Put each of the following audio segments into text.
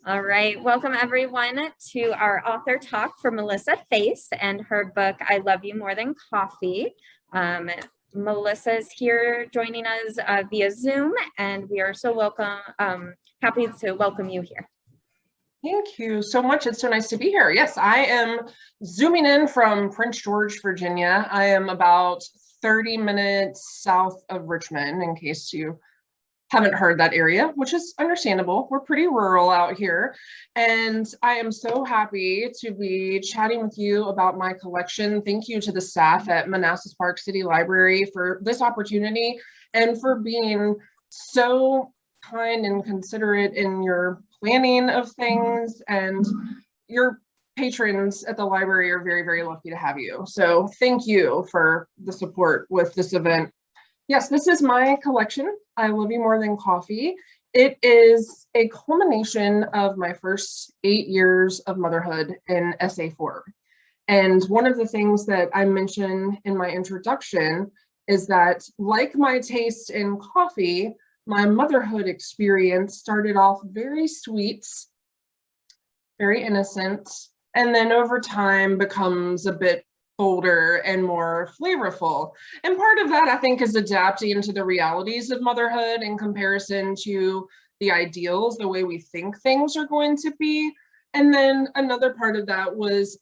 All right, welcome everyone to our author talk for Melissa Face and her book, I Love You More Than Coffee. Melissa's here joining us via Zoom, and we are so happy to welcome you here. Thank you so much. It's so nice to be here. Yes, I am zooming in from Prince George, Virginia. I am about 30 minutes south of Richmond, in case you haven't heard that area, which is understandable. We're pretty rural out here. And I am so happy to be chatting with you about my collection. Thank you to the staff at Manassas Park City Library for this opportunity and for being so kind and considerate in your planning of things. And your patrons at the library are very, very lucky to have you. So thank you for the support with this event. Yes, this is my collection, I Love You More Than Coffee. It is a culmination of my first 8 years of motherhood in essay form. And one of the things that I mentioned in my introduction is that, like my taste in coffee, my motherhood experience started off very sweet, very innocent, and then over time becomes a bit bolder and more flavorful. And part of that, I think, is adapting to the realities of motherhood in comparison to the ideals, the way we think things are going to be. And then another part of that was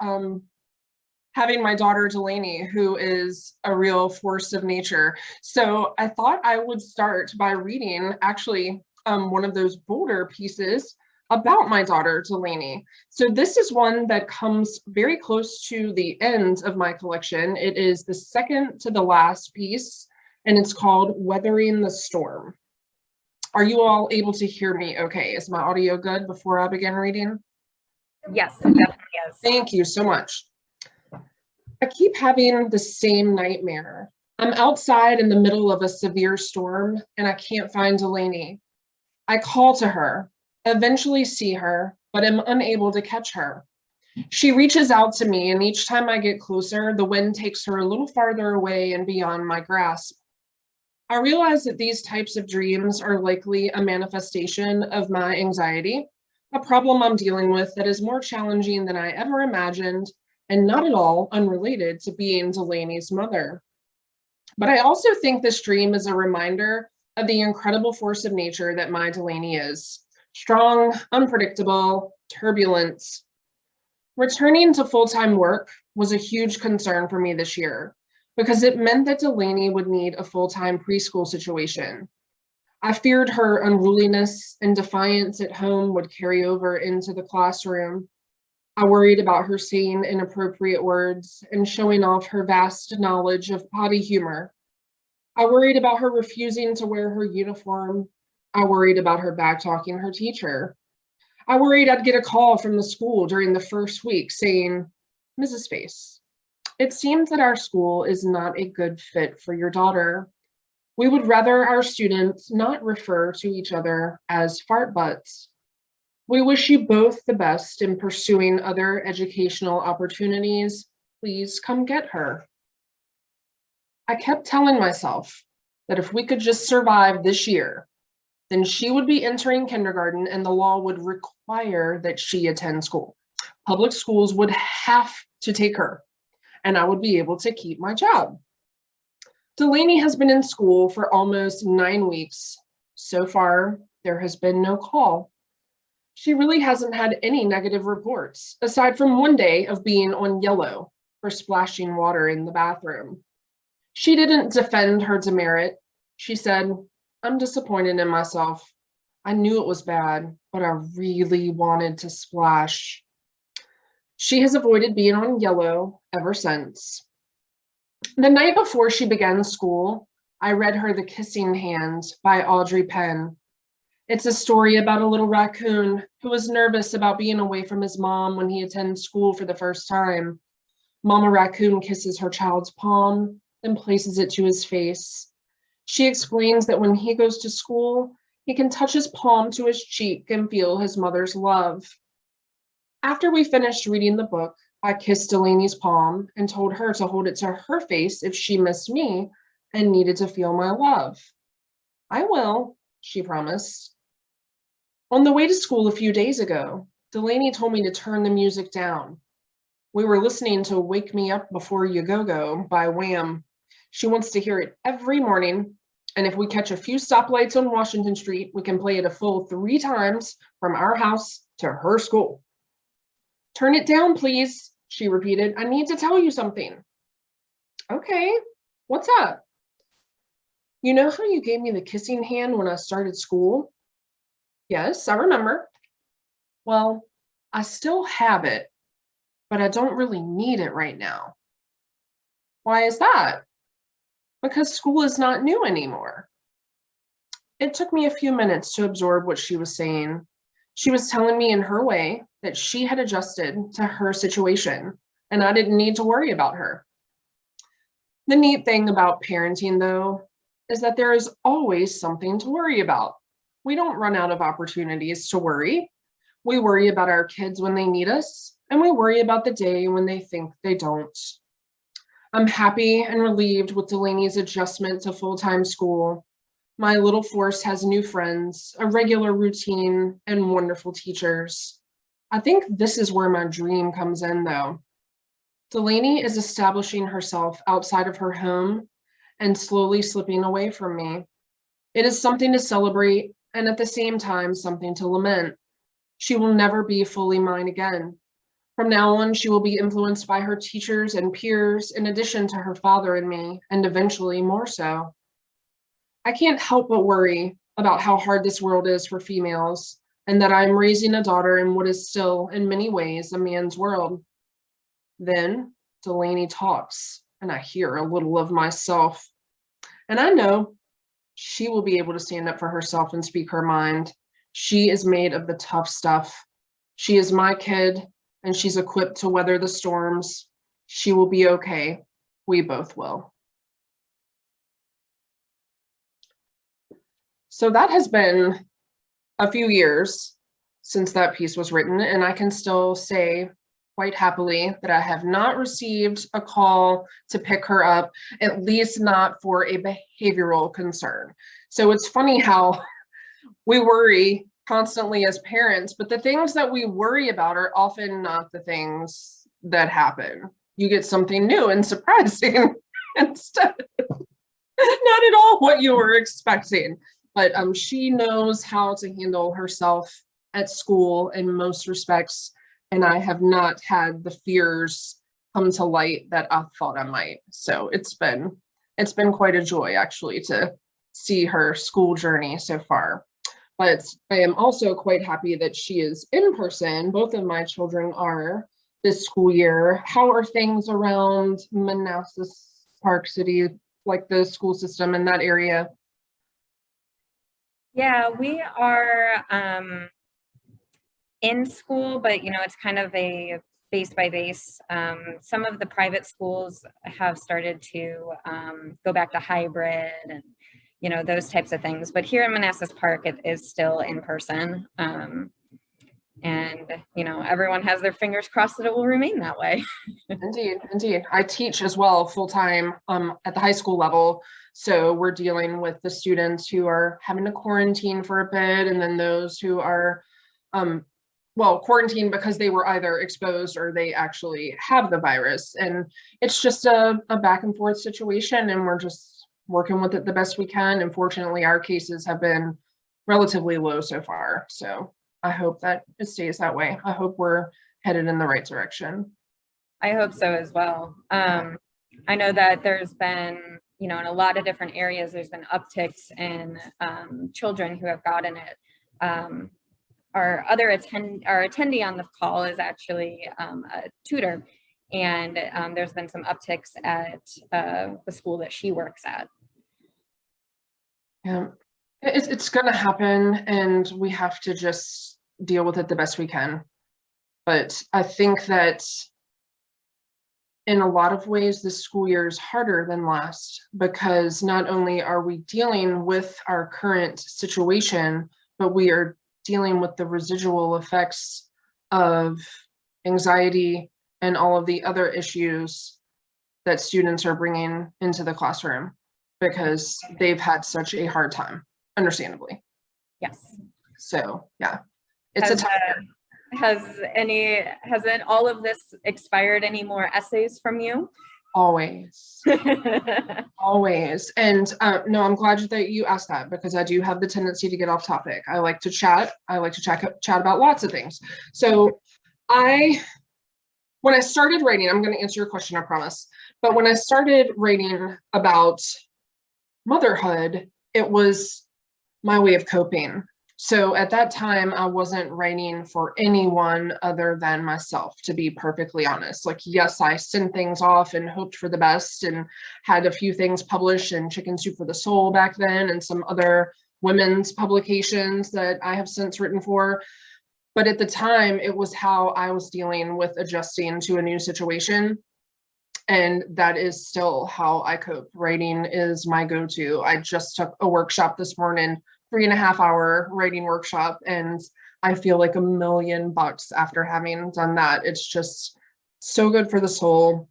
having my daughter Delaney, who is a real force of nature. So I thought I would start by reading actually one of those bolder pieces about my daughter Delaney. So this is one that comes very close to the end of my collection. It is the second to the last piece, and it's called Weathering the Storm. Are you all able to hear me okay? Is my audio good before I begin reading? Yes, definitely is. Thank you so much. I keep having the same nightmare. I'm outside in the middle of a severe storm, and I can't find Delaney. I call to her, eventually see her, but am unable to catch her. She reaches out to me, and each time I get closer, the wind takes her a little farther away and beyond my grasp. I realize that these types of dreams are likely a manifestation of my anxiety, a problem I'm dealing with that is more challenging than I ever imagined and not at all unrelated to being Delaney's mother. But I also think this dream is a reminder of the incredible force of nature that my Delaney is. Strong, unpredictable, turbulent. Returning to full-time work was a huge concern for me this year because it meant that Delaney would need a full-time preschool situation. I feared her unruliness and defiance at home would carry over into the classroom. I worried about her saying inappropriate words and showing off her vast knowledge of potty humor. I worried about her refusing to wear her uniform. I worried about her back-talking her teacher. I worried I'd get a call from the school during the first week saying, Mrs. Face, it seems that our school is not a good fit for your daughter. We would rather our students not refer to each other as fart butts. We wish you both the best in pursuing other educational opportunities. Please come get her. I kept telling myself that if we could just survive this year, then she would be entering kindergarten and the law would require that she attend school. Public schools would have to take her and I would be able to keep my job. Delaney has been in school for almost 9 weeks. So far, there has been no call. She really hasn't had any negative reports, aside from one day of being on yellow for splashing water in the bathroom. She didn't defend her demerit. She said, I'm disappointed in myself. I knew it was bad, but I really wanted to splash. She has avoided being on yellow ever since. The night before she began school, I read her The Kissing Hand by Audrey Penn. It's a story about a little raccoon who was nervous about being away from his mom when he attends school for the first time. Mama Raccoon kisses her child's palm, then places it to his face. She explains that when he goes to school, he can touch his palm to his cheek and feel his mother's love. After we finished reading the book, I kissed Delaney's palm and told her to hold it to her face if she missed me and needed to feel my love. I will, she promised. On the way to school a few days ago, Delaney told me to turn the music down. We were listening to Wake Me Up Before You Go by Wham. She wants to hear it every morning, and if we catch a few stoplights on Washington Street, we can play it a full 3 times from our house to her school. Turn it down, please, she repeated. I need to tell you something. Okay, what's up? You know how you gave me the kissing hand when I started school? Yes, I remember. Well, I still have it, but I don't really need it right now. Why is that? Because school is not new anymore. It took me a few minutes to absorb what she was saying. She was telling me in her way that she had adjusted to her situation, and I didn't need to worry about her. The neat thing about parenting, though, is that there is always something to worry about. We don't run out of opportunities to worry. We worry about our kids when they need us, and we worry about the day when they think they don't. I'm happy and relieved with Delaney's adjustment to full-time school. My little force has new friends, a regular routine, and wonderful teachers. I think this is where my dream comes in, though. Delaney is establishing herself outside of her home and slowly slipping away from me. It is something to celebrate and at the same time something to lament. She will never be fully mine again. From now on, she will be influenced by her teachers and peers in addition to her father and me, and eventually more so. I can't help but worry about how hard this world is for females and that I'm raising a daughter in what is still, in many ways, a man's world. Then Delaney talks, and I hear a little of myself. And I know she will be able to stand up for herself and speak her mind. She is made of the tough stuff. She is my kid, and she's equipped to weather the storms. She will be okay. We both will. So that has been a few years since that piece was written, and I can still say quite happily that I have not received a call to pick her up, at least not for a behavioral concern. So it's funny how we worry constantly as parents, but the things that we worry about are often not the things that happen. You get something new and surprising instead, not at all what you were expecting. But she knows how to handle herself at school in most respects, and I have not had the fears come to light that I thought I might. So it's been quite a joy actually to see her school journey so far. But I am also quite happy that she is in person. Both of my children are this school year. How are things around Manassas Park City, like the school system in that area? Yeah, we are in school, but it's kind of a base by base. Some of the private schools have started to go back to hybrid and those types of things. But here in Manassas Park, it is still in person. And everyone has their fingers crossed that it will remain that way. Indeed. I teach as well full-time at the high school level. So we're dealing with the students who are having to quarantine for a bit, and then those who are quarantined because they were either exposed or they actually have the virus. And it's just a back and forth situation, and we're just working with it the best we can. And fortunately, our cases have been relatively low so far. So I hope that it stays that way. I hope we're headed in the right direction. I hope so as well. I know that there's been, in a lot of different areas, there's been upticks in children who have gotten it. Our attendee on the call is actually a tutor, and there's been some upticks at the school that she works at. Yeah, it's going to happen, and we have to just deal with it the best we can. But I think that in a lot of ways, this school year is harder than last, because not only are we dealing with our current situation, but we are dealing with the residual effects of anxiety and all of the other issues that students are bringing into the classroom because they've had such a hard time, understandably. Yes. So yeah, it's a tough year. Hasn't all of this expired any more essays from you? Always. Always. And no, I'm glad that you asked that, because I do have the tendency to get off topic. I like to chat. I like to chat about lots of things. So when I started writing, I'm going to answer your question, I promise. But when I started writing about motherhood, it was my way of coping. So at that time, I wasn't writing for anyone other than myself, to be perfectly honest. Like, yes, I sent things off and hoped for the best and had a few things published in Chicken Soup for the Soul back then and some other women's publications that I have since written for. But at the time, it was how I was dealing with adjusting to a new situation. And that is still how I cope. Writing is my go-to. I just took a workshop this morning, 3.5-hour writing workshop, and I feel like $1,000,000 after having done that. It's just so good for the soul.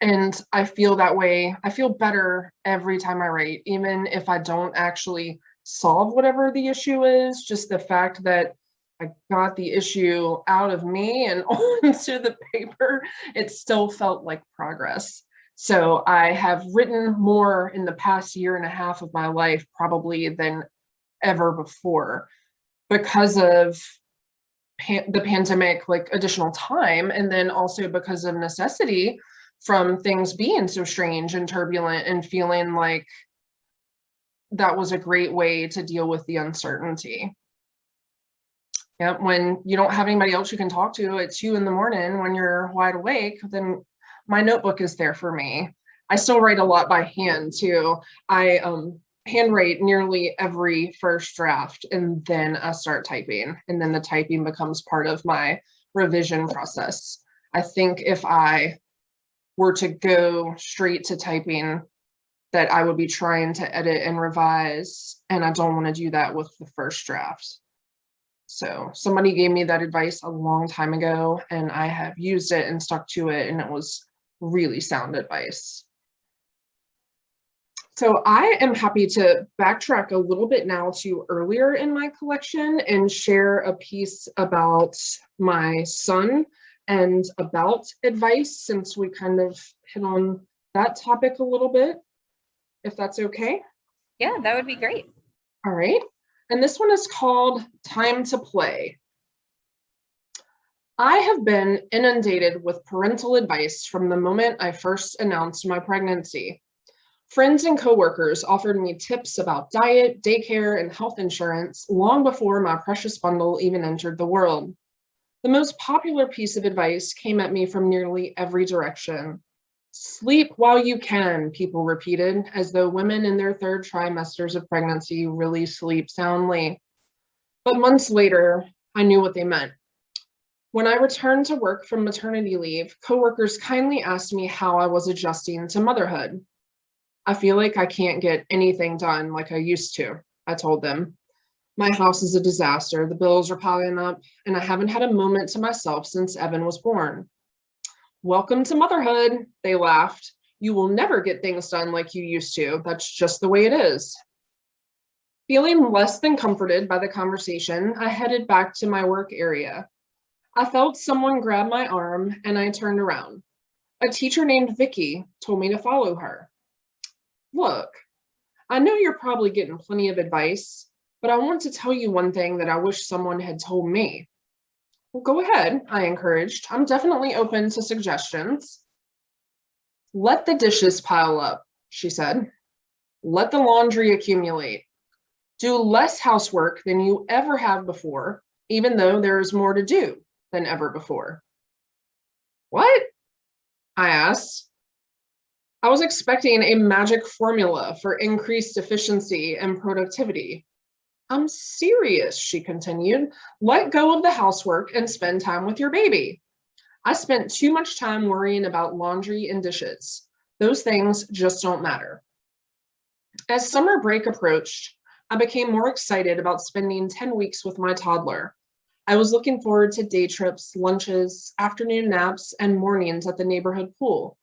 And I feel that way. I feel better every time I write, even if I don't actually solve whatever the issue is. Just the fact that I got the issue out of me and onto the paper, it still felt like progress. So I have written more in the past 1.5 years of my life probably than ever before, because of the pandemic, like additional time, and then also because of necessity from things being so strange and turbulent, and feeling like that was a great way to deal with the uncertainty. Yeah, when you don't have anybody else you can talk to at 2 a.m. when you're wide awake, then my notebook is there for me. I still write a lot by hand too. I handwrite nearly every first draft, and then I start typing, and then the typing becomes part of my revision process. I think if I were to go straight to typing, that I would be trying to edit and revise, and I don't want to do that with the first draft. So somebody gave me that advice a long time ago, and I have used it and stuck to it, and it was really sound advice. So I am happy to backtrack a little bit now to earlier in my collection and share a piece about my son and about advice, since we kind of hit on that topic a little bit, if that's okay. Yeah, that would be great. All right. And this one is called Time to Play. I have been inundated with parental advice from the moment I first announced my pregnancy. Friends and coworkers offered me tips about diet, daycare, and health insurance long before my precious bundle even entered the world. The most popular piece of advice came at me from nearly every direction. Sleep while you can, people repeated, as though women in their 3rd trimesters of pregnancy really sleep soundly. But months later, I knew what they meant. When I returned to work from maternity leave, coworkers kindly asked me how I was adjusting to motherhood. I feel like I can't get anything done like I used to, I told them. My house is a disaster, the bills are piling up, and I haven't had a moment to myself since Evan was born. Welcome to motherhood, they laughed. You will never get things done like you used to. That's just the way it is. Feeling less than comforted by the conversation, I headed back to my work area. I felt someone grab my arm, and I turned around. A teacher named Vicky told me to follow her. Look, I know you're probably getting plenty of advice, but I want to tell you one thing that I wish someone had told me. Well, go ahead, I encouraged. I'm definitely open to suggestions. Let the dishes pile up, she said. Let the laundry accumulate. Do less housework than you ever have before, even though there is more to do than ever before. What? I asked. I was expecting a magic formula for increased efficiency and productivity. I'm serious, she continued. Let go of the housework and spend time with your baby. I spent too much time worrying about laundry and dishes. Those things just don't matter. As summer break approached, I became more excited about spending 10 weeks with my toddler. I was looking forward to day trips, lunches, afternoon naps, and mornings at the neighborhood pool.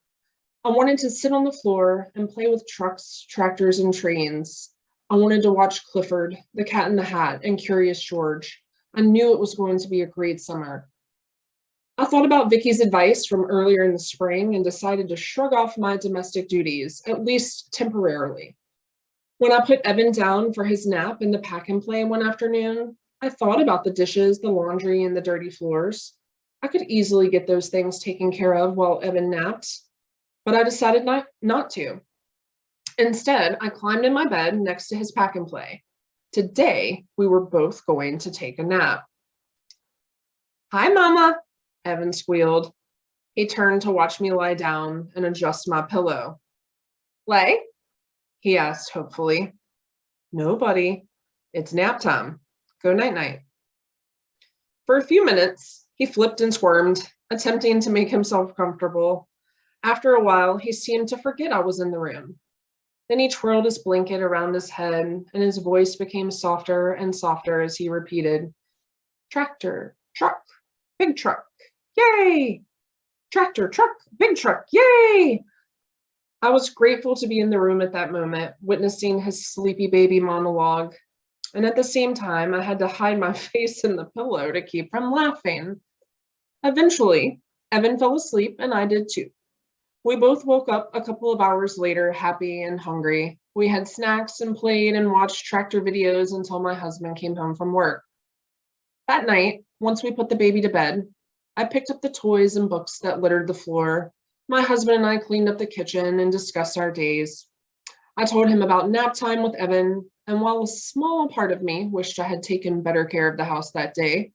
I wanted to sit on the floor and play with trucks, tractors, and trains. I wanted to watch Clifford, The Cat in the Hat, and Curious George. I knew it was going to be a great summer. I thought about Vicky's advice from earlier in the spring and decided to shrug off my domestic duties, at least temporarily. When I put Evan down for his nap in the pack and play one afternoon, I thought about the dishes, the laundry, and the dirty floors. I could easily get those things taken care of while Evan napped, but I decided not to. Instead, I climbed in my bed next to his pack and play. Today, we were both going to take a nap. "Hi, Mama," Evan squealed. He turned to watch me lie down and adjust my pillow. "Lay?" he asked hopefully. "No, buddy. It's nap time. Go night-night." For a few minutes, he flipped and squirmed, attempting to make himself comfortable. After a while, he seemed to forget I was in the room. Then he twirled his blanket around his head, and his voice became softer and softer as he repeated, "Tractor, truck, big truck, yay! Tractor, truck, big truck, yay!" I was grateful to be in the room at that moment, witnessing his sleepy baby monologue. And at the same time, I had to hide my face in the pillow to keep from laughing. Eventually, Evan fell asleep and I did too. We both woke up a couple of hours later, happy and hungry. We had snacks and played and watched tractor videos until my husband came home from work. That night, once we put the baby to bed, I picked up the toys and books that littered the floor. My husband and I cleaned up the kitchen and discussed our days. I told him about nap time with Evan, and while a small part of me wished I had taken better care of the house that day,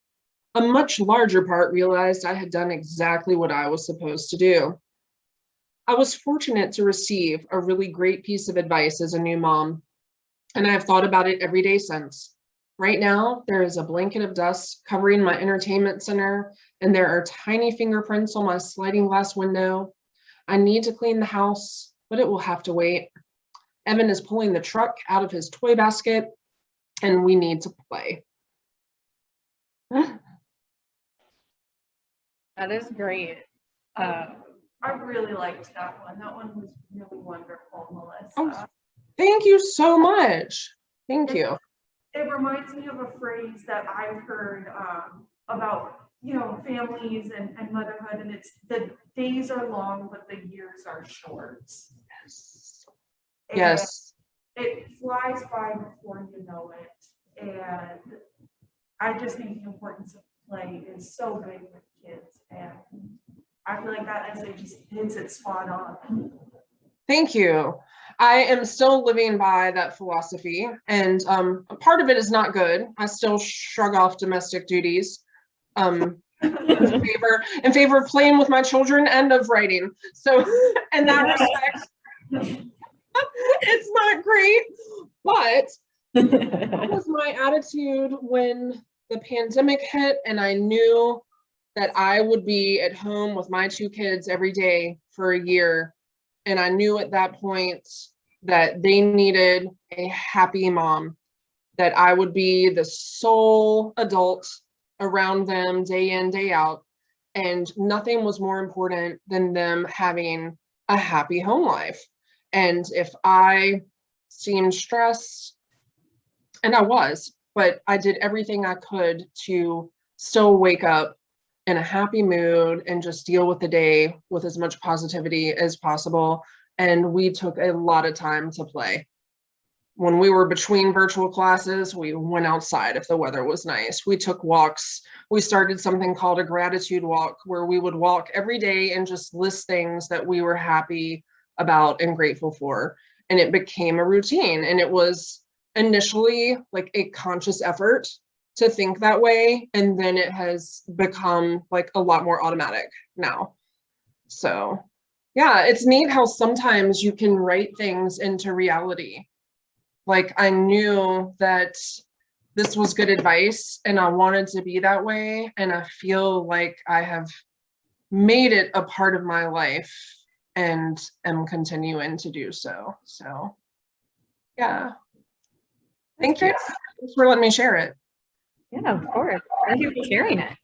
a much larger part realized I had done exactly what I was supposed to do. I was fortunate to receive a really great piece of advice as a new mom, and I have thought about it every day since. Right now, there is a blanket of dust covering my entertainment center, and there are tiny fingerprints on my sliding glass window. I need to clean the house, but it will have to wait. Evan is pulling the truck out of his toy basket, and we need to play. That is great. I really liked that one. That one was really wonderful, Melissa. Oh, thank you so much. Thank you. It reminds me of a phrase that I've heard about, families and motherhood, and it's the days are long, but the years are short. Yes. And Yes. it flies by before you know it. And I just think the importance of play is so big with kids. And I feel like that essay just hits it spot on. Thank you. I am still living by that philosophy, and part of it is not good. I still shrug off domestic duties in favor of playing with my children and of writing. So in that respect, it's not great, but that was my attitude when the pandemic hit, and I knew that I would be at home with my two kids every day for a year. And I knew at that point that they needed a happy mom, that I would be the sole adult around them day in, day out. And nothing was more important than them having a happy home life. And if I seemed stressed, and I was, but I did everything I could to still wake up in a happy mood and just deal with the day with as much positivity as possible. And we took a lot of time to play. When we were between virtual classes, we went outside if the weather was nice. We took walks. We started something called a gratitude walk, where we would walk every day and just list things that we were happy about and grateful for. And it became a routine. And it was initially like a conscious effort to think that way, and then it has become like a lot more automatic now. So yeah, it's neat how sometimes you can write things into reality. Like, I knew that this was good advice and I wanted to be that way, and I feel like I have made it a part of my life and am continuing to do so. So yeah, thank you. Thanks for letting me share it. Yeah, of course. Thank you for sharing it.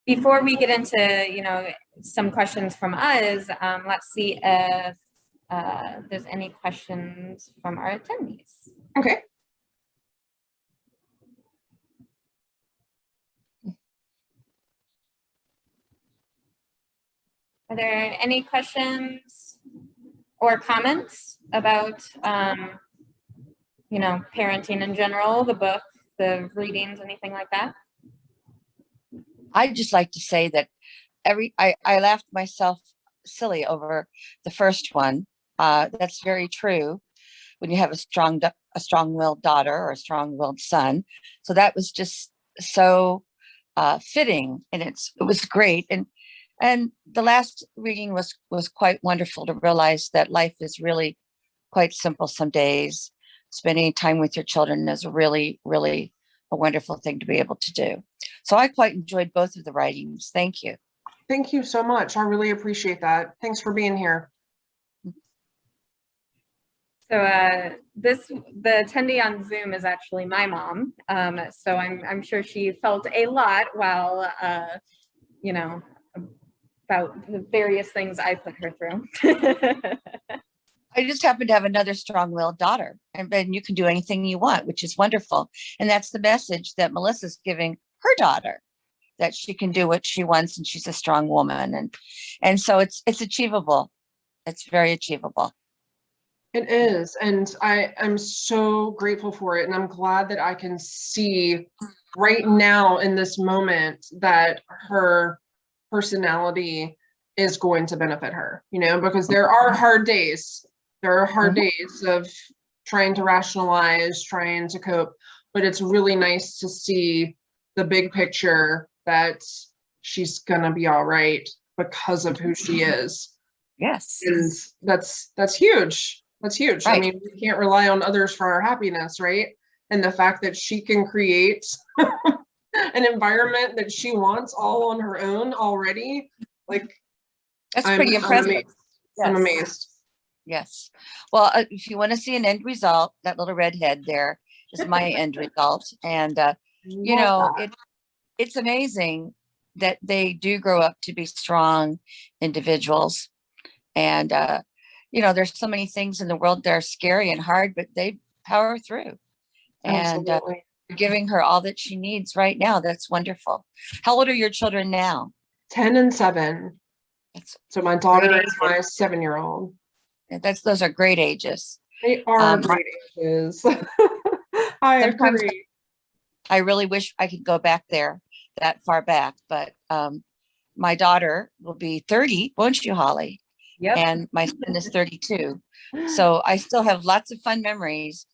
Before we get into, some questions from us, let's see if if there's any questions from our attendees. Okay. Are there any questions or comments about, parenting in general, the book, the readings, anything like that? I'd just like to say that I laughed myself silly over the first one. That's very true when you have a strong-willed daughter or a strong-willed son. So that was just so fitting, and it was great. And the last reading was quite wonderful to realize that life is really quite simple some days. Spending time with your children is really, really a wonderful thing to be able to do. So I quite enjoyed both of the writings. Thank you. Thank you so much. I really appreciate that. Thanks for being here. So the attendee on Zoom is actually my mom. So I'm sure she felt a lot while, about the various things I put her through. I just happen to have another strong-willed daughter, and then you can do anything you want, which is wonderful. And that's the message that Melissa's giving her daughter, that she can do what she wants and she's a strong woman. And so it's achievable. It's very achievable. It is. And I'm so grateful for it. And I'm glad that I can see right now in this moment that her personality is going to benefit her, because there are hard days. There are hard days of trying to rationalize, trying to cope, but it's really nice to see the big picture that she's gonna be all right because of who she is. Yes. And that's huge. That's huge. Right. I mean, we can't rely on others for our happiness, right? And the fact that she can create an environment that she wants all on her own already, like, That's pretty impressive. Amazed. I'm amazed. Yes. Well, if you want to see an end result, that little redhead there is my end result. And, it's amazing that they do grow up to be strong individuals. And, there's so many things in the world that are scary and hard, but they power through. And giving her all that she needs right now. That's wonderful. How old are your children now? 10 and 7. So my daughter is my 7-year-old. Those are great ages. They are great ages. I agree. I really wish I could go back there, that far back, but my daughter will be 30, won't you, Holly? Yep. And my son is 32. So I still have lots of fun memories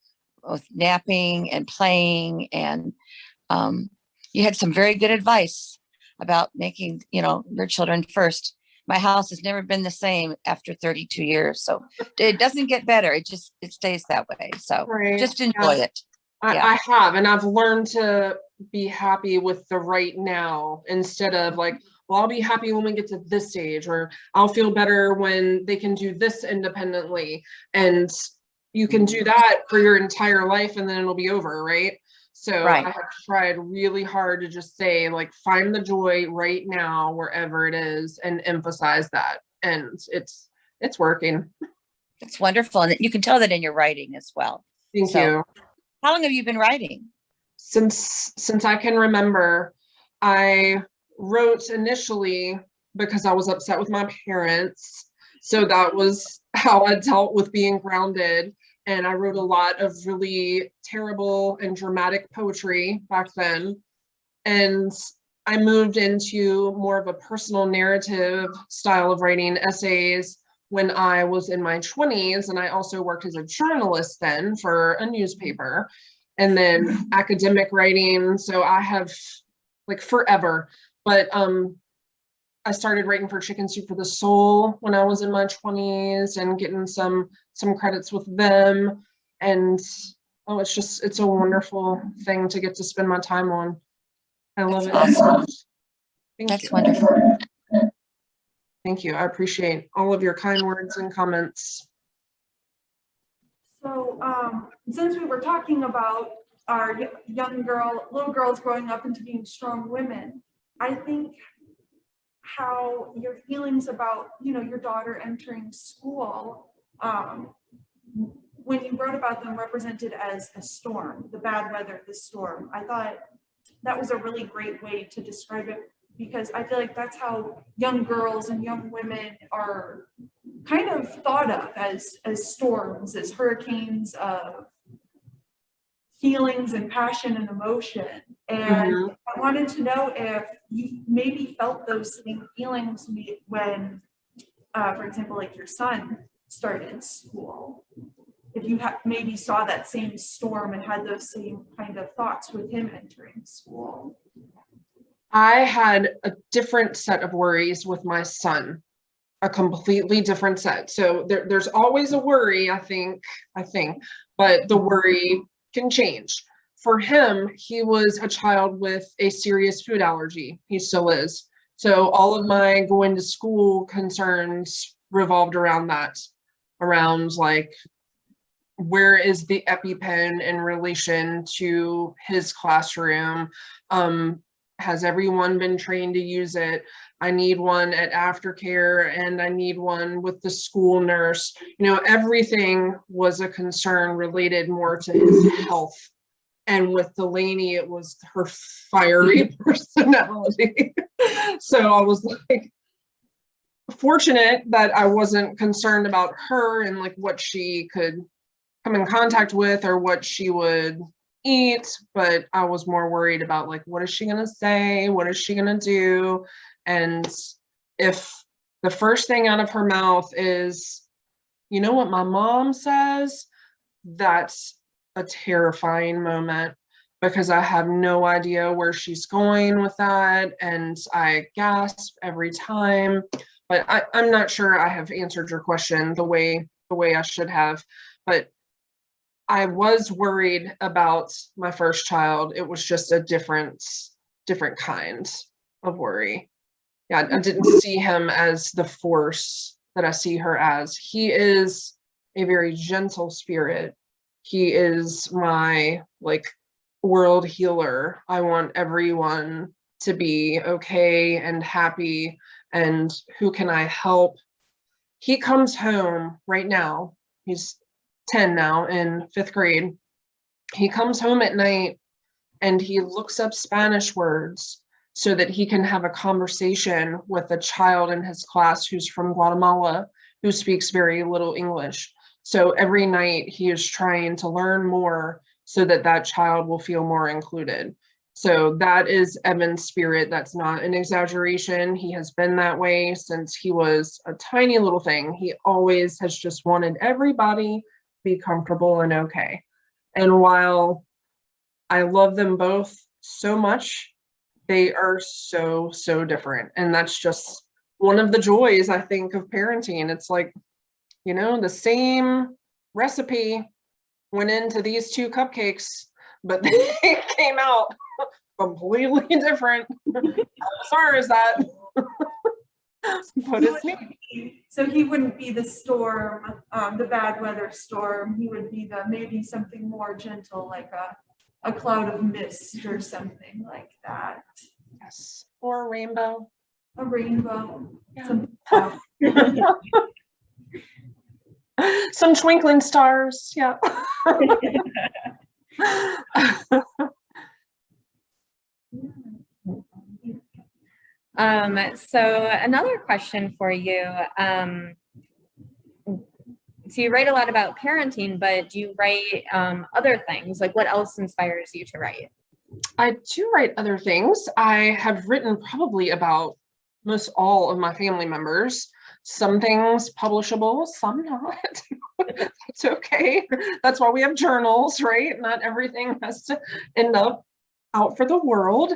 with napping and playing. And you had some very good advice about making, your children first. My house has never been the same after 32 years. So it doesn't get better. It stays that way. So just enjoy it. I have, and I've learned to be happy with the right now instead of like, well, I'll be happy when we get to this stage, or I'll feel better when they can do this independently. And you can do that for your entire life and then it'll be over, right? So I have tried really hard to just say, like, find the joy right now, wherever it is, and emphasize that. And it's working. It's wonderful. And you can tell that in your writing as well. Thank you. How long have you been writing? Since I can remember. I wrote initially because I was upset with my parents. So that was how I dealt with being grounded. And I wrote a lot of really terrible and dramatic poetry back then. And I moved into more of a personal narrative style of writing essays when I was in my 20s. And I also worked as a journalist then for a newspaper, and then academic writing. So I have like forever, but I started writing for Chicken Soup for the Soul when I was in my 20s and getting some credits with them. And it's a wonderful thing to get to spend my time on. I love it. Awesome. That's wonderful. Thank you. I appreciate all of your kind words and comments. So since we were talking about our little girls growing up into being strong women, I think how your feelings about, your daughter entering school when you wrote about them represented as a storm, the bad weather, the storm, I thought that was a really great way to describe it, because I feel like that's how young girls and young women are kind of thought of, as storms, as hurricanes of feelings and passion and emotion. And I wanted to know if you maybe felt those same feelings when, for example, like your son started school. If you maybe saw that same storm and had those same kind of thoughts with him entering school. I had a different set of worries with my son, a completely different set. So there's always a worry, I think, but the worry can change. For him, he was a child with a serious food allergy. He still is. So all of my going to school concerns revolved around that, around like, where is the EpiPen in relation to his classroom? Has everyone been trained to use it? I need one at aftercare, and I need one with the school nurse. You know, everything was a concern related more to his health. And with Delaney, it was her fiery personality. So I was like, fortunate that I wasn't concerned about her and like what she could come in contact with or what she would eat, but I was more worried about like, what is she gonna say? What is she gonna do? And if the first thing out of her mouth is, you know what my mom says, that's a terrifying moment, because I have no idea where she's going with that, and I gasp every time. But I'm not sure I have answered your question the way I should have, but I was worried about my first child. It was just a different kind of worry. Yeah, I didn't see him as the force that I see her as. He is a very gentle spirit. He is my like world healer. I want everyone to be okay and happy, and who can I help? He comes home right now. He's 10 now, in 5th grade. He comes home at night and he looks up Spanish words so that he can have a conversation with a child in his class who's from Guatemala, who speaks very little English. So every night he is trying to learn more so that that child will feel more included. So that is Evan's spirit. That's not an exaggeration. He has been that way since he was a tiny little thing. He always has just wanted everybody be comfortable and okay. And while I love them both so much, they are so different. And that's just one of the joys, I think, of parenting. It's like, you know, the same recipe went into these 2 cupcakes, but they came out completely different. How bizarre is that? But it's neat. So he wouldn't be the storm, the bad weather storm. He would be maybe something more gentle, like a cloud of mist or something like that. Yes, or a rainbow. A rainbow. Yeah. Some twinkling stars. Yeah. So another question for you. So you write a lot about parenting, but do you write other things? Like, what else inspires you to write? I do write other things. I have written probably about most all of my family members. Some things publishable, some not. It's okay. That's why we have journals, right? Not everything has to end up out for the world.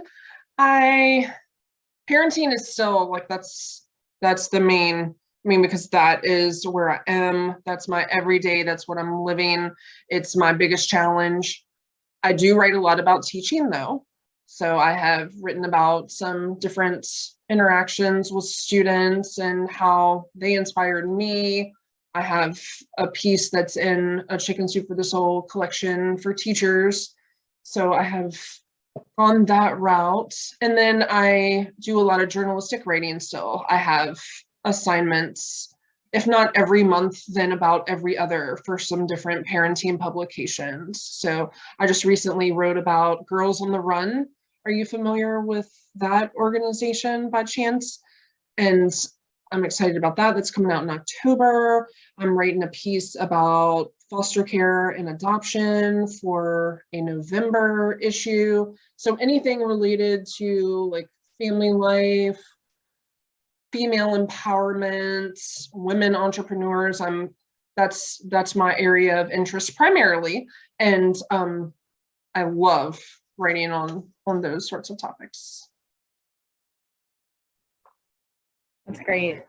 Parenting is still like, that's the main, because that is where I am. That's my everyday. That's what I'm living. It's my biggest challenge. I do write a lot about teaching though. So I have written about some different interactions with students and how they inspired me. I have a piece that's in a Chicken Soup for the Soul collection for teachers. So I have gone that route. And then I do a lot of journalistic writing still. I have assignments if not every month, then about every other for some different parenting publications. So I just recently wrote about Girls on the Run. Are you familiar with that organization by chance? And I'm excited about that. That's coming out in October. I'm writing a piece about foster care and adoption for a November issue. So anything related to like family life, female empowerment, women entrepreneurs, that's my area of interest primarily. And I love writing on those sorts of topics. That's great.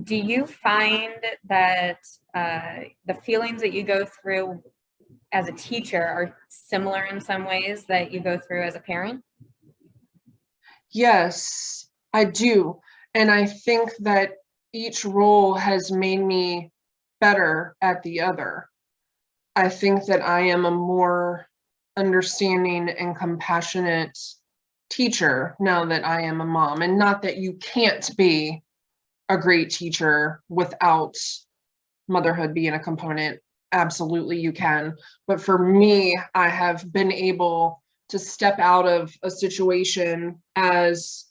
Do you find that the feelings that you go through as a teacher are similar in some ways that you go through as a parent? Yes, I do. And I think that each role has made me better at the other. I think that I am a more understanding and compassionate teacher now that I am a mom, and not that you can't be a great teacher without motherhood being a component. Absolutely you can. But for me, I have been able to step out of a situation as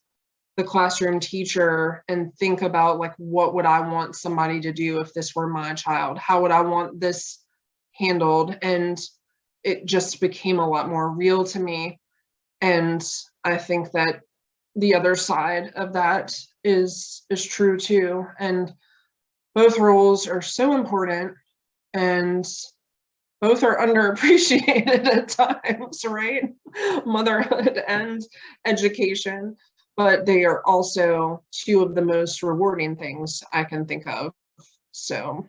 the classroom teacher and think about like, what would I want somebody to do if this were my child? How would I want this handled? And it just became a lot more real to me. And I think that the other side of that is true too. And both roles are so important, and both are underappreciated at times, right? Motherhood and education, but they are also two of the most rewarding things I can think of. So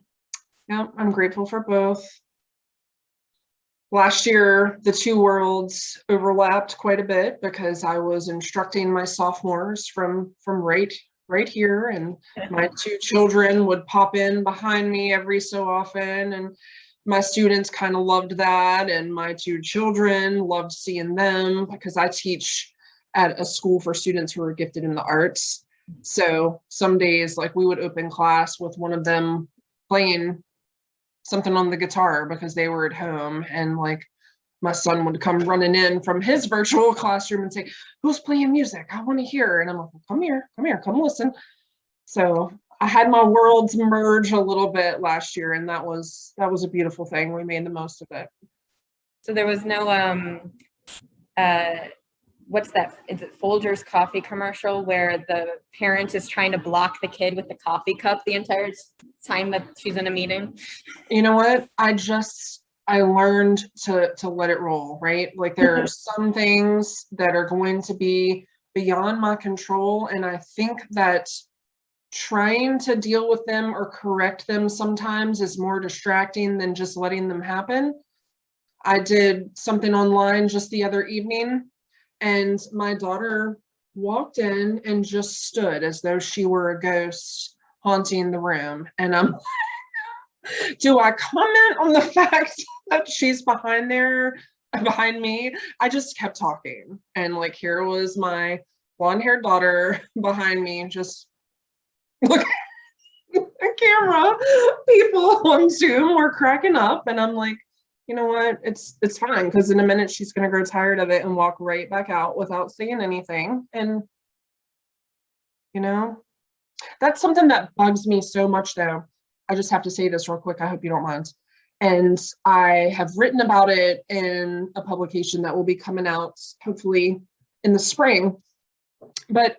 yeah, I'm grateful for both. Last year, the two worlds overlapped quite a bit because I was instructing my sophomores from right here, and my two children would pop in behind me every so often, and my students kind of loved that, and my two children loved seeing them because I teach at a school for students who are gifted in the arts. So some days, like, we would open class with one of them playing something on the guitar because they were at home, and like my son would come running in from his virtual classroom and say, "Who's playing music? I want to hear." And I'm like, come here, come listen. So I had my worlds merge a little bit last year, and that was a beautiful thing. We made the most of it. So there was no what's that? Is it Folgers coffee commercial where the parent is trying to block the kid with the coffee cup the entire time that she's in a meeting? You know what? I learned to let it roll, right? Like, there are some things that are going to be beyond my control, and I think that trying to deal with them or correct them sometimes is more distracting than just letting them happen. I did something online just the other evening, and my daughter walked in and just stood as though she were a ghost haunting the room. And I'm like, do I comment on the fact that she's behind me? I just kept talking. And like, here was my blonde-haired daughter behind me, just look at the camera. People on Zoom were cracking up, and I'm like, you know what? It's fine, because in a minute she's gonna grow tired of it and walk right back out without saying anything. And you know, that's something that bugs me so much, though. I just have to say this real quick. I hope you don't mind. And I have written about it in a publication that will be coming out hopefully in the spring. But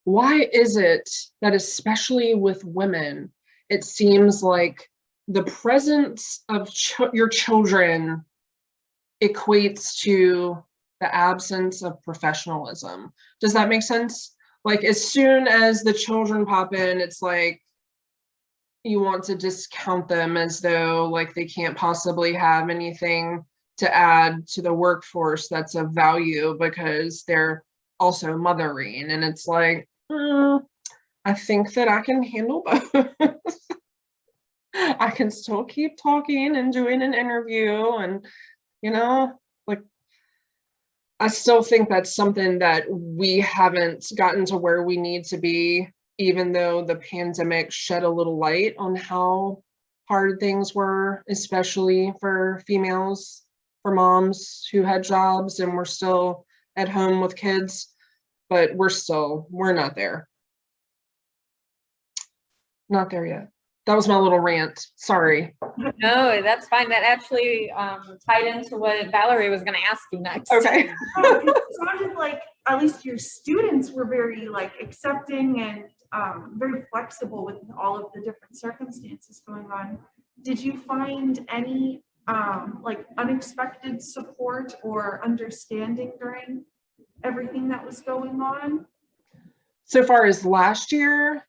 why is it that, especially with women, it seems like the presence of your children equates to the absence of professionalism? Does that make sense? Like, as soon as the children pop in, it's like you want to discount them as though like they can't possibly have anything to add to the workforce that's of value because they're also mothering. And it's like, I think that I can handle both. I can still keep talking and doing an interview, and like, I still think that's something that we haven't gotten to where we need to be even though the pandemic shed a little light on how hard things were, especially for females, for moms who had jobs and were still at home with kids, but we're not there. Not there yet. That was my little rant. Sorry. No, that's fine. That actually tied into what Valerie was going to ask you next. Okay. It sounded like at least your students were very like accepting and very flexible with all of the different circumstances going on. Did you find any like unexpected support or understanding during everything that was going on? So far as last year,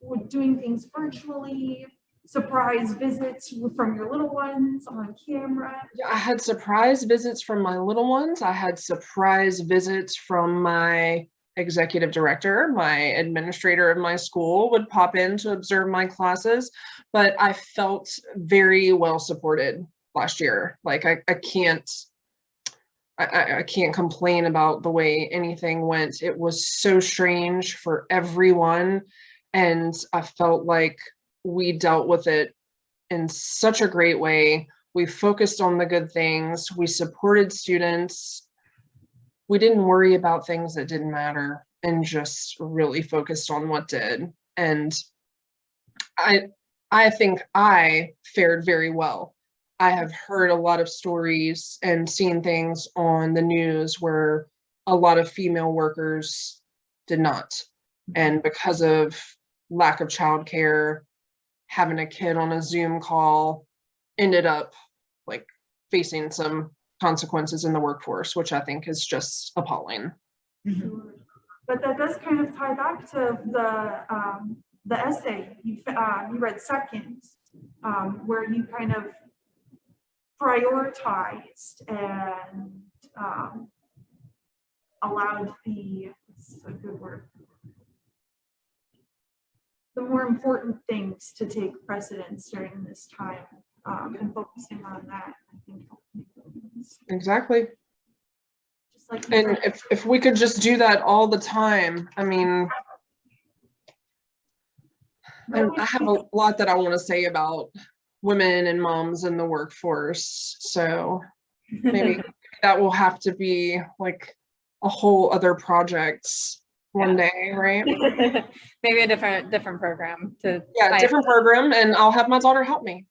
With doing things virtually, surprise visits from your little ones on camera. I had surprise visits from my little ones. I had surprise visits from my executive director. My administrator of my school would pop in to observe my classes, but I felt very well supported last year. Like I can't complain about the way anything went. It was so strange for everyone, and I felt like we dealt with it in such a great way. We focused on the good things. We supported students. We didn't worry about things that didn't matter and just really focused on what did. And I think I fared very well. I have heard a lot of stories and seen things on the news where a lot of female workers did not. And because of lack of childcare, having a kid on a Zoom call ended up like facing some consequences in the workforce, which I think is just appalling. Sure. But that does kind of tie back to the essay you read second, where you kind of prioritized and allowed what's a good word, the more important things to take precedence during this time, and focusing on that, I think. Exactly. Just like And if we could just do that all the time, I mean, I have a lot that I want to say about women and moms in the workforce. So maybe that will have to be like a whole other project one day, right? Maybe a different program to Different program, and I'll have my daughter help me.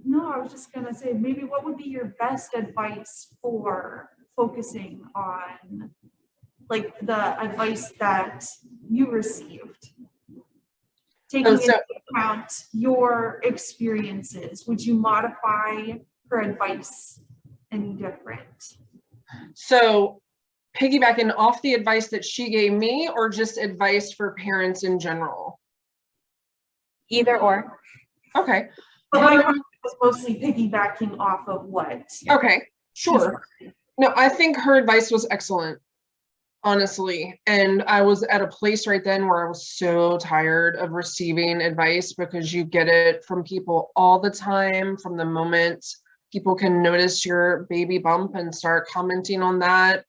No, I was just gonna say, maybe what would be your best advice for focusing on like the advice that you received? Taking into account your experiences, would you modify her advice any different? So piggybacking off the advice that she gave me, or just advice for parents in general? Either or. Okay. But my question was mostly piggybacking off of what? Okay, sure. No, I think her advice was excellent, honestly. And I was at a place right then where I was so tired of receiving advice, because you get it from people all the time. From the moment people can notice your baby bump and start commenting on that,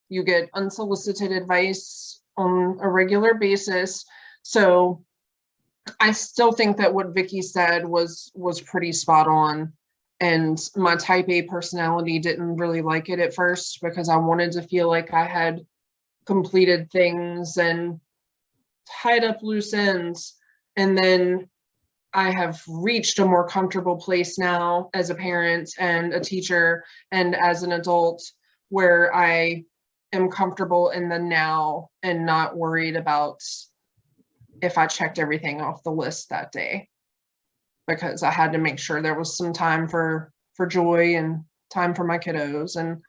you get unsolicited advice on a regular basis. So I still think that what Vicky said was pretty spot on. And my type A personality didn't really like it at first, because I wanted to feel like I had completed things and tied up loose ends. And then I have reached a more comfortable place now as a parent and a teacher and as an adult, where I am comfortable in the now and not worried about if I checked everything off the list that day, because I had to make sure there was some time for joy and time for my kiddos. And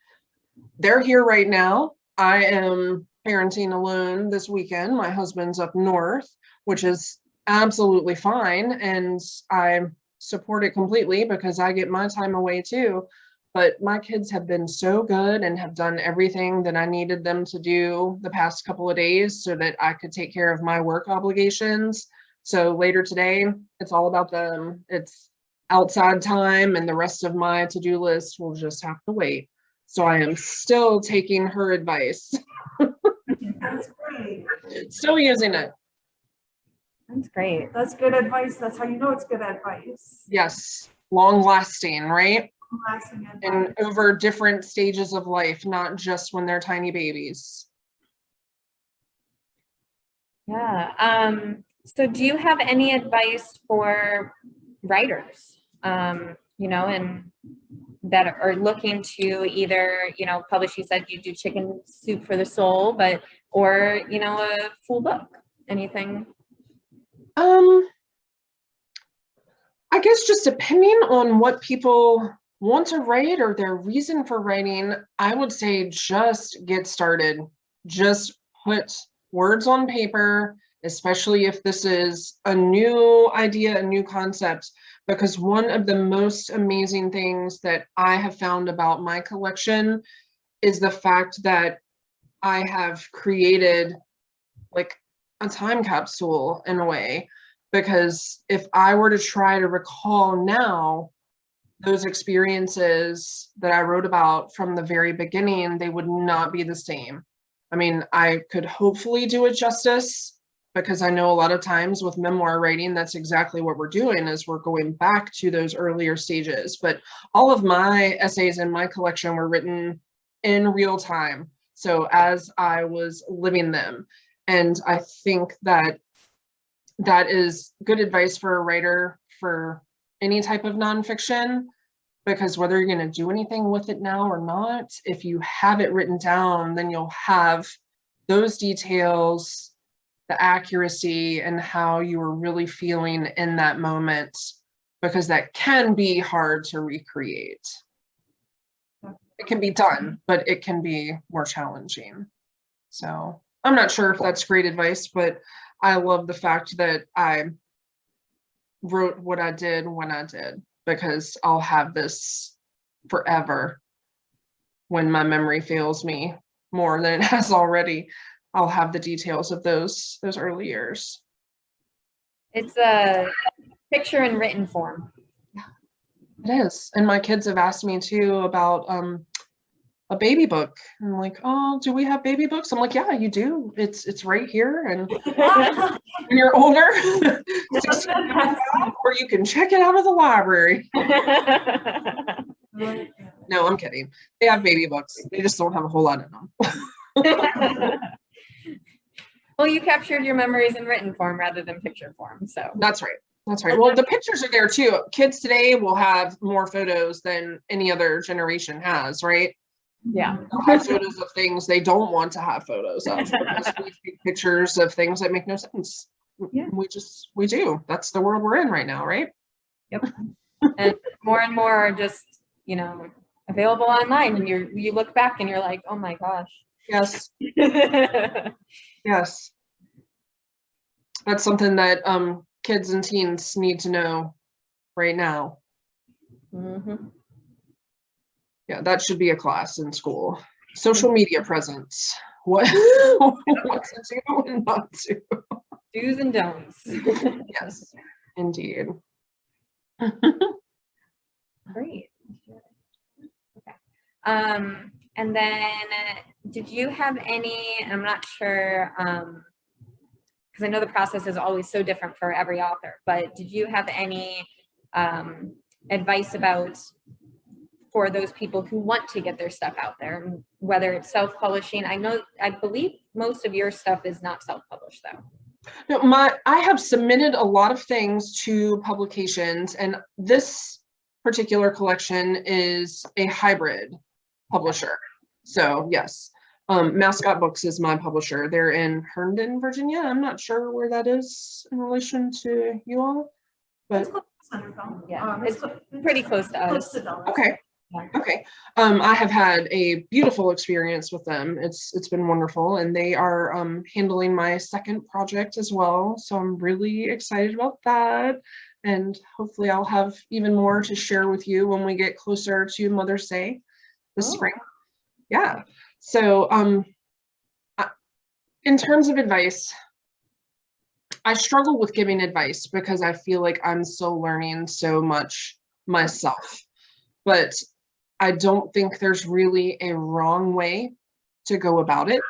they're here right now. I am parenting alone this weekend. My husband's up north, which is absolutely fine. And I support it completely, because I get my time away too. But my kids have been so good and have done everything that I needed them to do the past couple of days so that I could take care of my work obligations. So later today, it's all about them. It's outside time, and the rest of my to-do list will just have to wait. So I am still taking her advice, That's great. still using it. That's great. That's good advice. That's how you know it's good advice. Yes, long lasting, right? Lasting And advice. over different stages of life, not just when they're tiny babies. Yeah. So do you have any advice for writers, and that are looking to either, publish? You said you do Chicken Soup for the Soul, or a full book, anything? I guess just depending on what people want to write or their reason for writing, I would say just get started. Just put words on paper, especially if this is a new idea, a new concept, because one of the most amazing things that I have found about my collection is the fact that I have created like a time capsule in a way. Because if I were to try to recall now those experiences that I wrote about from the very beginning, they would not be the same. I mean, I could hopefully do it justice, because I know a lot of times with memoir writing, that's exactly what we're doing, is we're going back to those earlier stages. But all of my essays in my collection were written in real time. So as I was living them. And I think that that is good advice for a writer for any type of nonfiction, because whether you're going to do anything with it now or not, if you have it written down, then you'll have those details, the accuracy, and how you were really feeling in that moment, because that can be hard to recreate. It can be done, but it can be more challenging. So I'm not sure if that's great advice, but I love the fact that I wrote what I did when I did, because I'll have this forever. When my memory fails me more than it has already, I'll have the details of those early years. It's a picture in written form. It is. And my kids have asked me too about a baby book. And I'm like, oh, do we have baby books? I'm like, yeah, you do. It's right here. And when you're older, 16, or you can check it out of the library. No, I'm kidding. They have baby books. They just don't have a whole lot in them. Well, you captured your memories in written form rather than picture form, so. That's right. That's right. Well, the pictures are there too. Kids today will have more photos than any other generation has, right? Yeah. They'll have photos of things they don't want to have photos of, because we take pictures of things that make no sense. Yeah. We do. That's the world we're in right now, right? Yep. And more are just, available online, and you look back and you're like, oh my gosh. Yes. Yes. That's something that kids and teens need to know right now. Mm-hmm. Yeah, that should be a class in school. Social media presence. What to do and not to. Do's and don'ts. Yes, indeed. Great. Okay. And then did you have any, I'm not sure, because I know the process is always so different for every author, but did you have any advice for those people who want to get their stuff out there, whether it's self-publishing? I believe most of your stuff is not self-published though. No, I have submitted a lot of things to publications, and this particular collection is a hybrid publisher. So yes, Mascot Books is my publisher. They're in Herndon, Virginia. I'm not sure where that is in relation to you all, but Yeah, it's pretty close to us. okay. Okay. I have had a beautiful experience with them. It's been wonderful, and they are handling my second project as well. So I'm really excited about that. And hopefully I'll have even more to share with you when we get closer to Mother's Day this spring. Yeah. So in terms of advice, I struggle with giving advice because I feel like I'm still learning so much myself. But I don't think there's really a wrong way to go about it.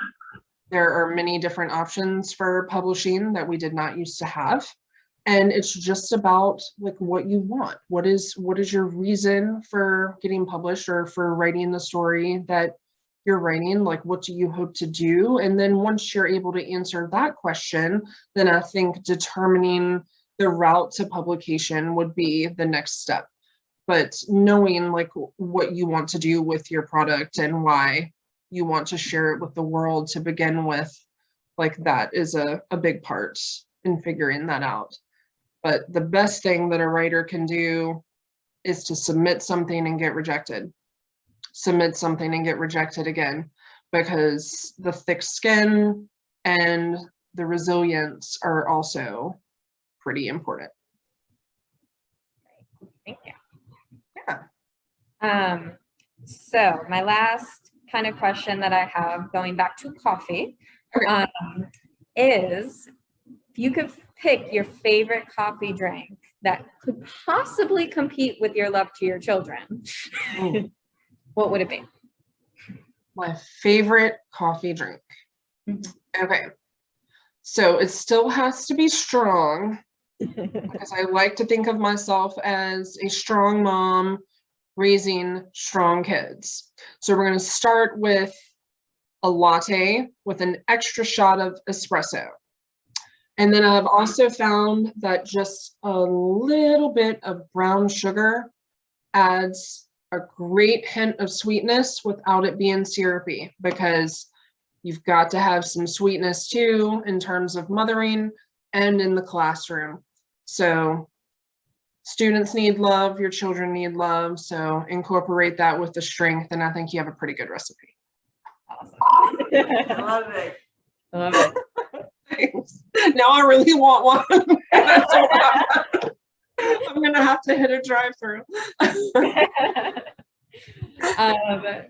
There are many different options for publishing that we did not used to have. And it's just about like what you want. What is your reason for getting published or for writing the story that you're writing? Like, what do you hope to do? And then once you're able to answer that question, then I think determining the route to publication would be the next step. But knowing like what you want to do with your product and why you want to share it with the world to begin with, like that is a big part in figuring that out. But the best thing that a writer can do is to submit something and get rejected. Submit something and get rejected again, because the thick skin and the resilience are also pretty important. Thank you. Yeah. So my last kind of question that I have, going back to coffee, Okay. is if you could pick your favorite coffee drink that could possibly compete with your love to your children, what would it be? My favorite coffee drink. Okay. So it still has to be strong, because I like to think of myself as a strong mom raising strong kids. So we're going to start with a latte with an extra shot of espresso. And then I've also found that just a little bit of brown sugar adds a great hint of sweetness without it being syrupy, because you've got to have some sweetness too in terms of mothering and in the classroom. So students need love, your children need love. So incorporate that with the strength, and I think you have a pretty good recipe. Awesome. I love it. I love it. Thanks. Now I really want one. I'm gonna have to hit a drive-through.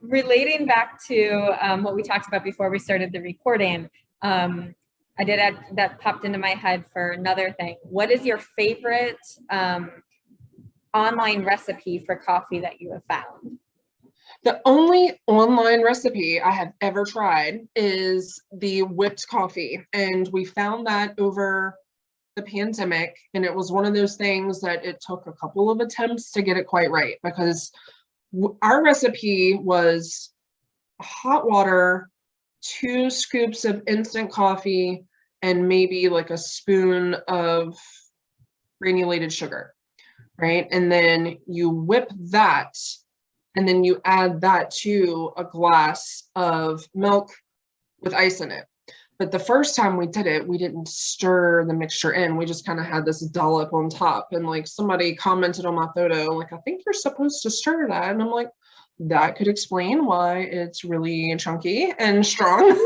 Relating back to what we talked about before we started the recording, I did add, that popped into my head for another thing. What is your favorite online recipe for coffee that you have found? The only online recipe I have ever tried is the whipped coffee, and we found that over the pandemic, and it was one of those things that it took a couple of attempts to get it quite right, because our recipe was hot water, 2 scoops of instant coffee, and maybe like a spoon of granulated sugar, right? And then you whip that, and then you add that to a glass of milk with ice in it. But the first time we did it, we didn't stir the mixture in. We just kind of had this dollop on top. And like somebody commented on my photo, like, I think you're supposed to stir that. And I'm like, that could explain why it's really chunky and strong.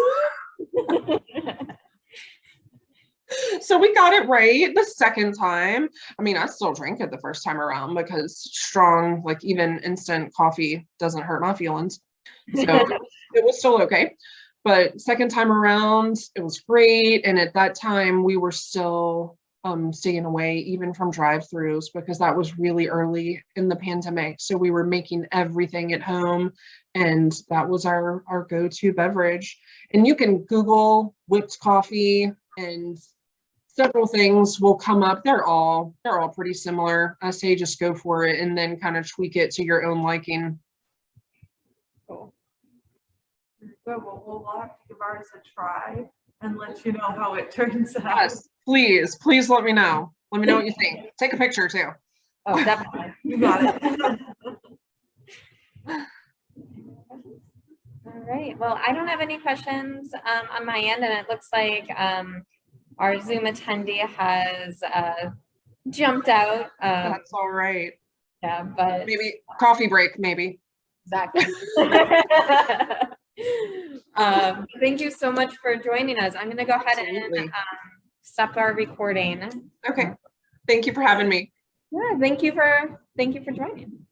So we got it right the second time. I mean, I still drank it the first time around, because strong, like even instant coffee doesn't hurt my feelings. So it was still okay. But second time around, it was great. And at that time, we were still staying away even from drive-throughs, because that was really early in the pandemic. So we were making everything at home, and that was our go-to beverage. And you can Google whipped coffee, and several things will come up. They're all pretty similar. I say just go for it and then kind of tweak it to your own liking. Cool. Good. Well, we'll have to give ours a try and let you know how it turns out. Yes, please let me know. Let me know what you think. Take a picture too. Oh, definitely. You got it. All right. Well, I don't have any questions on my end, and it looks like our Zoom attendee has jumped out. That's all right. Yeah, but Maybe coffee break, maybe. exactly. Thank you so much for joining us. I'm going to go ahead Absolutely. and stop our recording. Okay. Thank you for having me. Yeah, thank you for joining.